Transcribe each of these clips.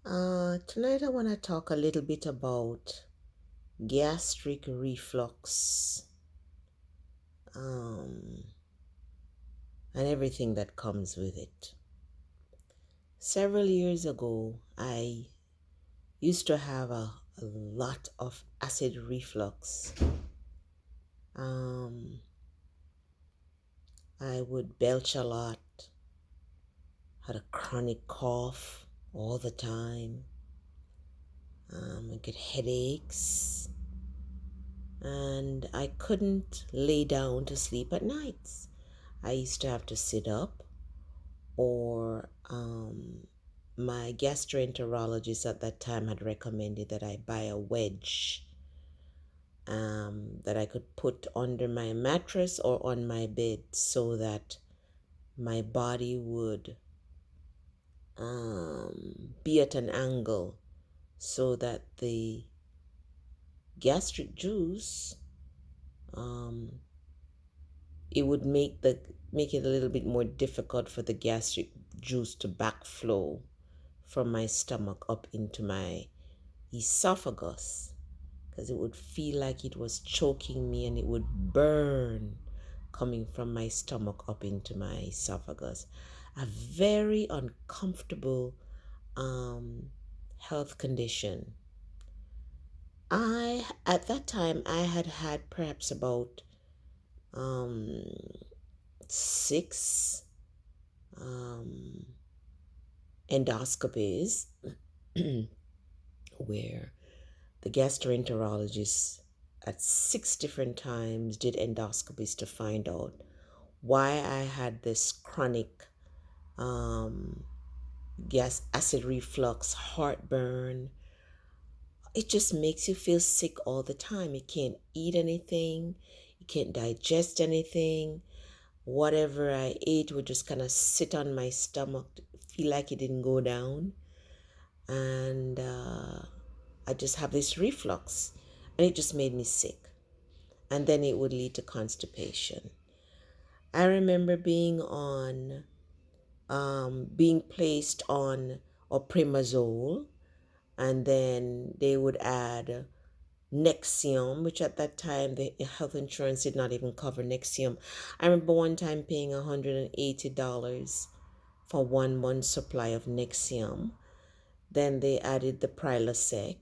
Tonight I want to talk a little bit about gastric reflux um, and everything that comes with it. Several years ago, I used to have a lot of acid reflux. Um, I would belch a lot, had a chronic cough all the time. I get headaches, and I couldn't lay down to sleep at nights. I used to have to sit up, or my gastroenterologist at that time had recommended that I buy a wedge that I could put under my mattress or on my bed so that my body would be at an angle so that the gastric juice um, it would make it a little bit more difficult for the gastric juice to backflow from my stomach up into my esophagus, because it would feel like it was choking me and it would burn coming from my stomach up into my esophagus. A very uncomfortable um, health condition. At that time, I had perhaps about um, six um, endoscopies where the gastroenterologist at six different times did endoscopies to find out why I had this chronic um, gas acid reflux, heartburn. It just makes you feel sick all the time. You can't eat anything, you can't digest anything. Whatever I ate would just kind of sit on my stomach, feel like it didn't go down. And I just have this reflux, and it just made me sick. And then it would lead to constipation. I remember being placed on oprimazole, and then they would add Nexium, which at that time the health insurance did not even cover Nexium. I remember one time paying $180 for 1 month supply of Nexium. Then they added the Prilosec.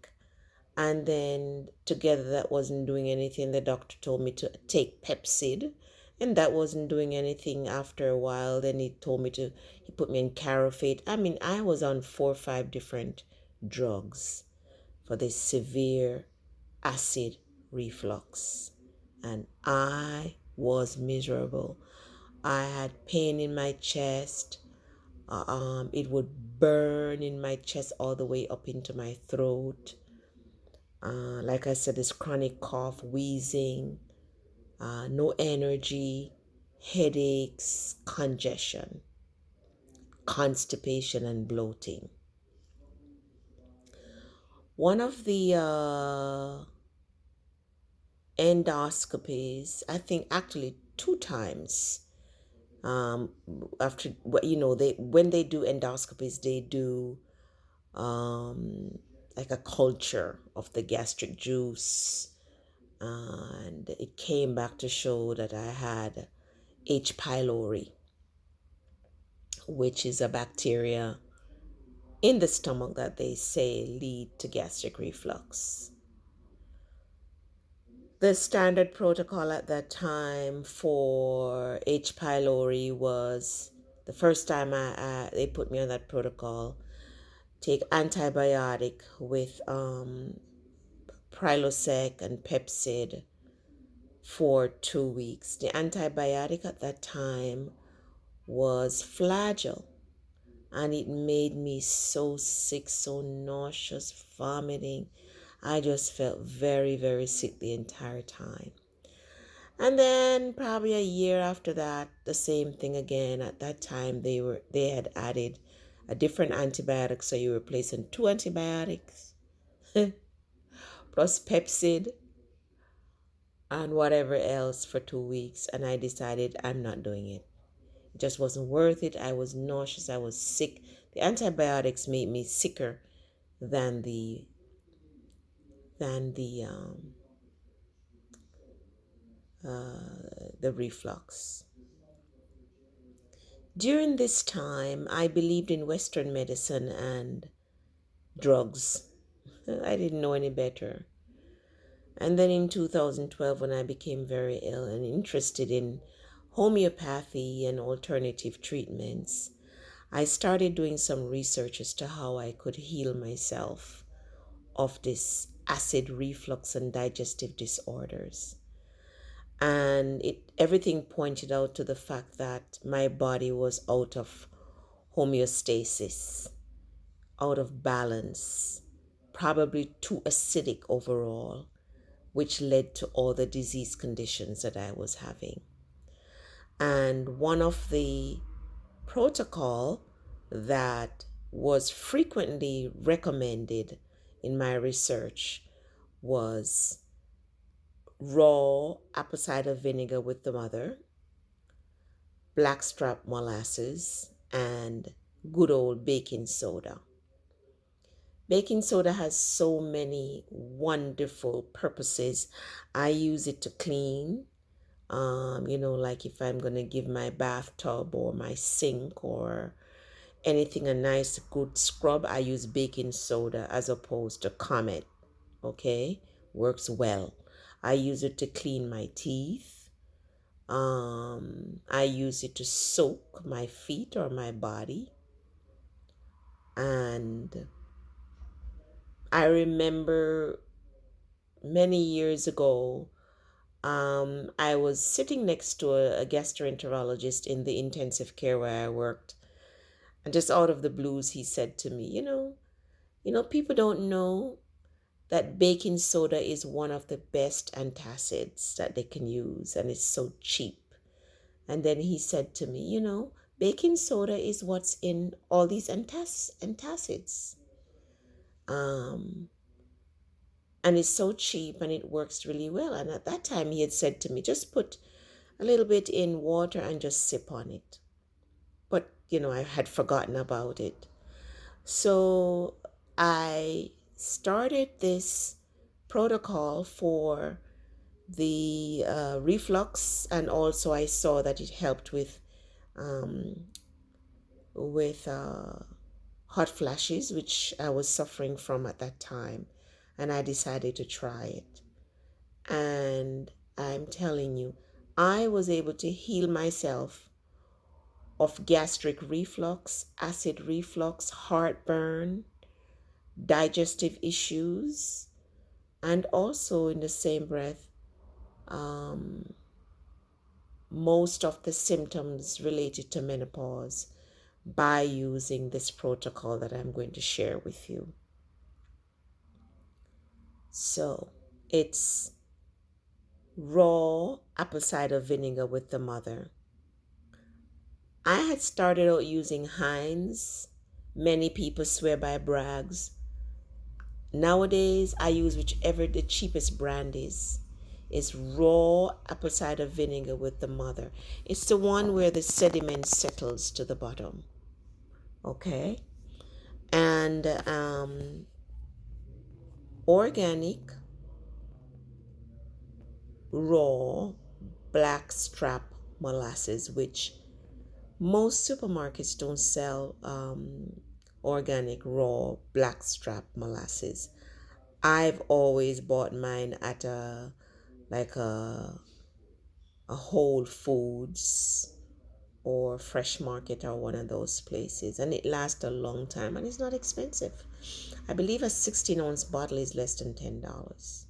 And then together that wasn't doing anything. The doctor told me to take Pepsid, and that wasn't doing anything after a while. Then he put me in Carafate. I mean, I was on 4 or 5 different drugs for this severe acid reflux. And I was miserable. I had pain in my chest. It would burn in my chest all the way up into my throat. Like I said, this chronic cough, wheezing, no energy, headaches, congestion, constipation, and bloating. One of the endoscopies, I think actually 2 times, um, after, they when they do endoscopies, they do like a culture of the gastric juice, and it came back to show that I had H. pylori, which is a bacteria in the stomach that they say lead to gastric reflux. The standard protocol at that time for H. pylori was the first time they put me on that protocol, take antibiotic with Prilosec and Pepsid for 2 weeks. The antibiotic at that time was Flagyl, and it made me so sick, so nauseous, vomiting. I just felt very, very sick the entire time. And then probably a year after that, the same thing again. At that time, they had added a different antibiotic, so you were replacing 2 antibiotics plus Pepsid and whatever else for 2 weeks. And I decided I'm not doing it. Just wasn't worth it. I was nauseous. I was sick. The antibiotics made me sicker than the the reflux. During this time, I believed in Western medicine and drugs. I didn't know any better. And then in 2012, when I became very ill and interested in homeopathy and alternative treatments, I started doing some research as to how I could heal myself of this acid reflux and digestive disorders. And everything pointed out to the fact that my body was out of homeostasis, out of balance, probably too acidic overall, which led to all the disease conditions that I was having. And one of the protocol that was frequently recommended in my research was raw apple cider vinegar with the mother, blackstrap molasses, and good old baking soda. Baking soda has so many wonderful purposes. I use it to clean. Like if I'm going to give my bathtub or my sink or anything a nice good scrub, I use baking soda as opposed to Comet. Okay? Works well. I use it to clean my teeth. I use it to soak my feet or my body. And I remember many years ago, I was sitting next to a gastroenterologist in the intensive care where I worked. And just out of the blues, he said to me, people don't know that baking soda is one of the best antacids that they can use, and it's so cheap. And then he said to me, baking soda is what's in all these antacids. Um, and it's so cheap and it works really well. And at that time, he had said to me, just put a little bit in water and just sip on it. But, I had forgotten about it. So I started this protocol for the reflux, and also I saw that it helped um, with hot flashes, which I was suffering from at that time, and I decided to try it. And I'm telling you, I was able to heal myself of gastric reflux, acid reflux, heartburn, digestive issues, and also in the same breath, um, most of the symptoms related to menopause by using this protocol that I'm going to share with you. So it's raw apple cider vinegar with the mother. I had started out using Heinz. Many people swear by Bragg's. Nowadays, I use whichever the cheapest brand is. It's raw apple cider vinegar with the mother. It's the one where the sediment settles to the bottom. Okay? And organic, raw, blackstrap molasses, which most supermarkets don't sell organic, raw, blackstrap molasses. I've always bought mine at like a Whole Foods or Fresh Market or one of those places, and it lasts a long time and it's not expensive. I believe a 16-ounce bottle is less than $10.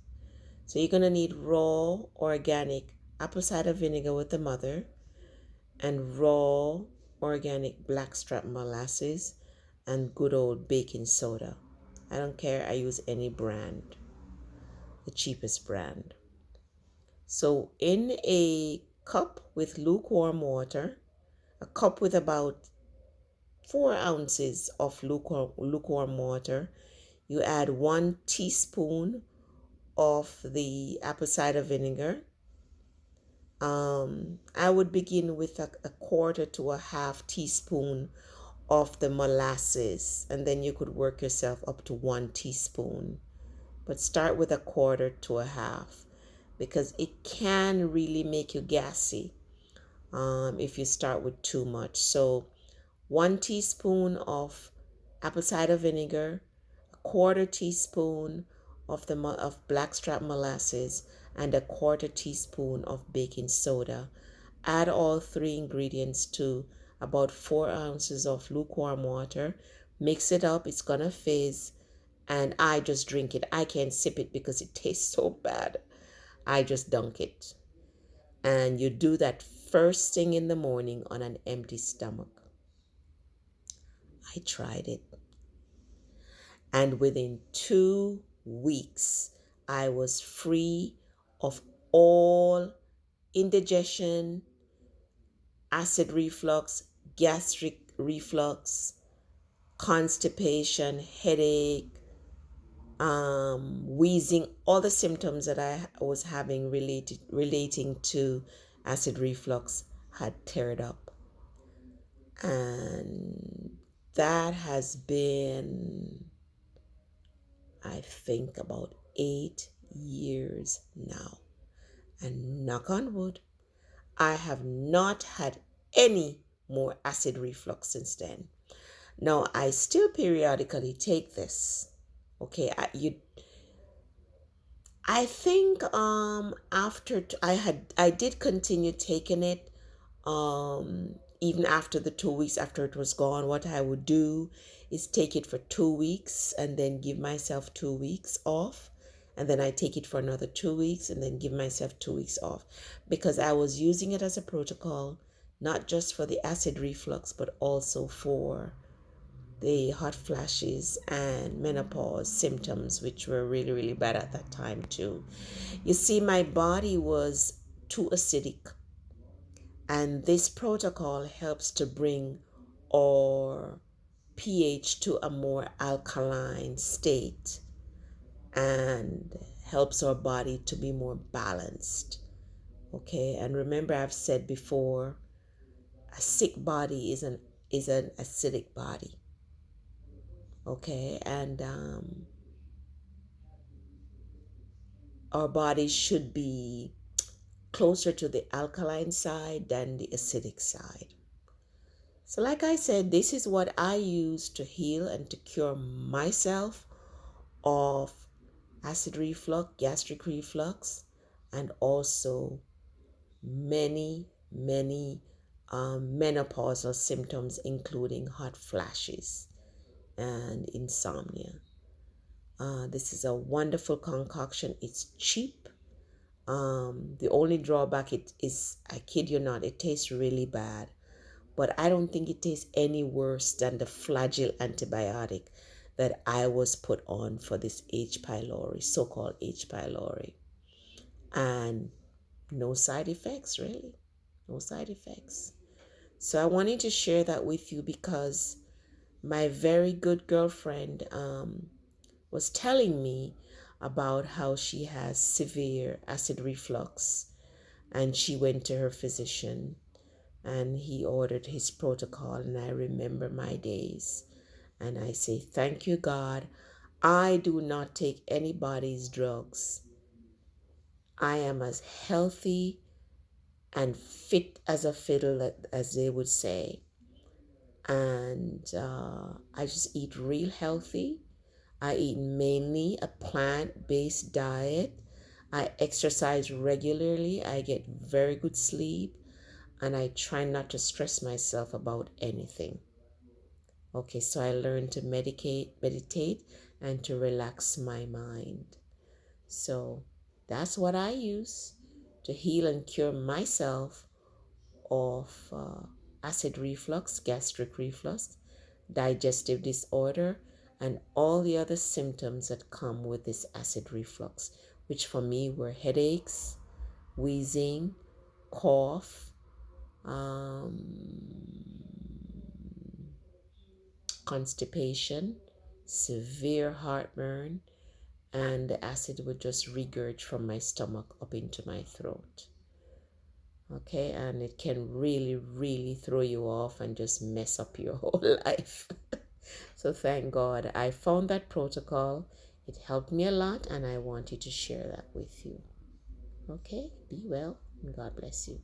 So you're gonna need raw organic apple cider vinegar with the mother and raw organic blackstrap molasses and good old baking soda. I don't care, I use any brand, the cheapest brand. So in a cup with lukewarm water, a cup with about 4 ounces of lukewarm water, you add 1 teaspoon of the apple cider vinegar. I would begin with a quarter to a half teaspoon of the molasses, and then you could work yourself up to 1 teaspoon. But start with a quarter to a half, because it can really make you gassy if you start with too much. So 1 teaspoon of apple cider vinegar, a quarter teaspoon of blackstrap molasses, and a quarter teaspoon of baking soda. Add all three ingredients to about 4 ounces of lukewarm water. Mix it up. It's gonna fizz, and I just drink it. I can't sip it because it tastes so bad. I just dunk it. And you do that first thing in the morning on an empty stomach. I tried it. And within 2 weeks, I was free of all indigestion, acid reflux, gastric reflux, constipation, headache, wheezing, all the symptoms that I was having relating to acid reflux had cleared up. And that has been, I think, about 8 years now. And knock on wood, I have not had any more acid reflux since then. Now, I still periodically take this. Okay, I think after I did continue taking it even after the 2 weeks after it was gone. What I would do is take it for 2 weeks and then give myself 2 weeks off, and then I take it for another 2 weeks and then give myself 2 weeks off, because I was using it as a protocol, not just for the acid reflux but also for the hot flashes and menopause symptoms, which were really, really bad at that time too. You see, my body was too acidic, and this protocol helps to bring our pH to a more alkaline state and helps our body to be more balanced. Okay, and remember, I've said before, a sick body is an acidic body. Okay, and our bodies should be closer to the alkaline side than the acidic side. So, like I said, this is what I use to heal and to cure myself of acid reflux, gastric reflux, and also many, many menopausal symptoms, including hot flashes and insomnia. This is a wonderful concoction. It's cheap. The only drawback it is, I kid you not, it tastes really bad. But I don't think it tastes any worse than the Flagyl antibiotic that I was put on for this H. pylori, so-called H. pylori. And no side effects, really. No side effects. So I wanted to share that with you because my very good girlfriend was telling me about how she has severe acid reflux, and she went to her physician and he ordered his protocol, and I remember my days and I say, thank you, God. I do not take anybody's drugs. I am as healthy and fit as a fiddle, as they would say. And I just eat real healthy. I eat mainly a plant-based diet. I exercise regularly. I get very good sleep. And I try not to stress myself about anything. Okay, so I learned to meditate, and to relax my mind. So that's what I use to heal and cure myself of acid reflux, gastric reflux, digestive disorder, and all the other symptoms that come with this acid reflux, which for me were headaches, wheezing, cough, constipation, severe heartburn, and the acid would just regurge from my stomach up into my throat. Okay, and it can really, really throw you off and just mess up your whole life. So thank God I found that protocol. It helped me a lot, and I wanted to share that with you. Okay, be well, and God bless you.